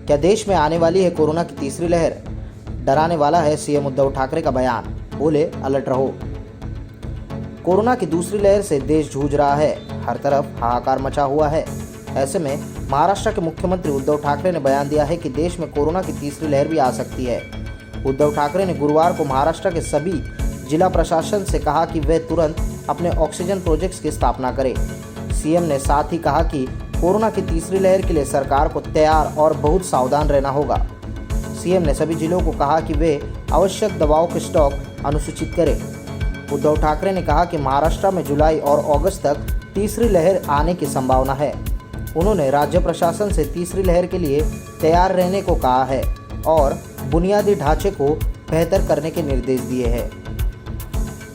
क्या देश में आने वाली है कोरोना की तीसरी लहर? डराने वाला है सीएम उद्धव ठाकरे का बयान, बोले अलर्ट रहो। कोरोना की दूसरी लहर से देश जूझ रहा है, हर तरफ हाहाकार मचा हुआ है। ऐसे में महाराष्ट्र के मुख्यमंत्री उद्धव ठाकरे ने बयान दिया है कि देश में कोरोना की तीसरी लहर भी आ सकती है। उद्धव ठाकरे ने गुरुवार को महाराष्ट्र के सभी जिला प्रशासन से कहा कि वे तुरंत अपने ऑक्सीजन प्रोजेक्ट्स की स्थापना करें। सीएम ने साथ ही कहा कि कोरोना की तीसरी लहर के लिए सरकार को तैयार और बहुत सावधान रहना होगा। सीएम ने सभी जिलों को कहा कि वे आवश्यक दवाओं के स्टॉक अनुसूचित करें। उद्धव ठाकरे ने कहा कि महाराष्ट्र में जुलाई और अगस्त तक तीसरी लहर आने की संभावना है। उन्होंने राज्य प्रशासन से तीसरी लहर के लिए तैयार रहने को कहा है और बुनियादी ढांचे को बेहतर करने के निर्देश दिए हैं।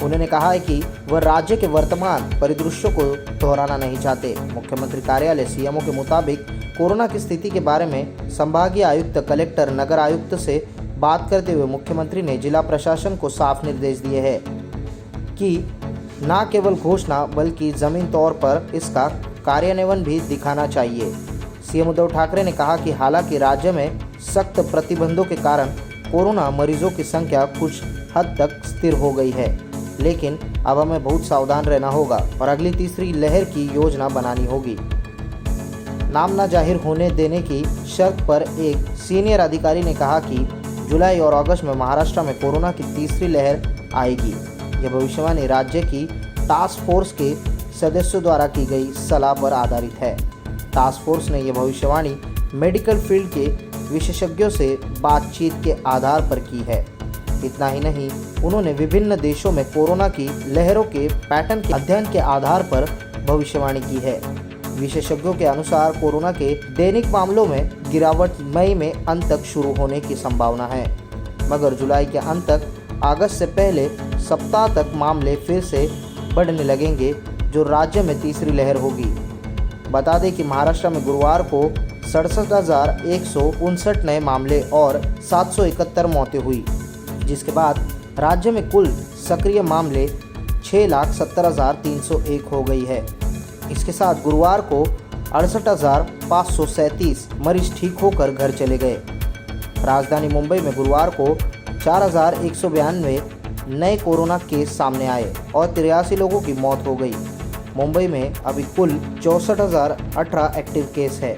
उन्होंने कहा है कि वह राज्य के वर्तमान परिदृश्यों को दोहराना नहीं चाहते। मुख्यमंत्री कार्यालय सीएमओ के मुताबिक कोरोना की स्थिति के बारे में संभागीय आयुक्त, कलेक्टर, नगर आयुक्त से बात करते हुए मुख्यमंत्री ने जिला प्रशासन को साफ निर्देश दिए हैं कि न केवल घोषणा बल्कि जमीन तौर पर इसका कार्यान्वयन भी दिखाना चाहिए। सीएम उद्धव ठाकरे ने कहा कि हालांकि राज्य में सख्त प्रतिबंधों के कारण कोरोना मरीजों की संख्या कुछ हद तक स्थिर हो गई है, लेकिन अब हमें बहुत सावधान रहना होगा और अगली तीसरी लहर की योजना बनानी होगी। नाम न जाहिर होने देने की शर्त पर एक सीनियर अधिकारी ने कहा कि जुलाई और अगस्त में महाराष्ट्र में कोरोना की तीसरी लहर आएगी। यह भविष्यवाणी राज्य की टास्क फोर्स के सदस्यों द्वारा की गई सलाह पर आधारित है। टास्क फोर्स ने यह भविष्यवाणी मेडिकल फील्ड के विशेषज्ञों से बातचीत के आधार पर की है। इतना ही नहीं, उन्होंने विभिन्न देशों में कोरोना की लहरों के पैटर्न के अध्ययन के आधार पर भविष्यवाणी की है। विशेषज्ञों के अनुसार कोरोना के दैनिक मामलों में गिरावट मई में अंत तक शुरू होने की संभावना है, मगर जुलाई के अंत तक अगस्त से पहले सप्ताह तक मामले फिर से बढ़ने लगेंगे, जो राज्य में तीसरी लहर होगी। बता दें कि महाराष्ट्र में गुरुवार को 67,159 नए मामले और 771 मौतें हुई, जिसके बाद राज्य में कुल सक्रिय मामले 6,70,301 हो गई है। इसके साथ गुरुवार को 68,537 मरीज ठीक होकर घर चले गए। राजधानी मुंबई में गुरुवार को 4,192 नए कोरोना केस सामने आए और 83 लोगों की मौत हो गई। मुंबई में अभी कुल 64,018 एक्टिव केस है।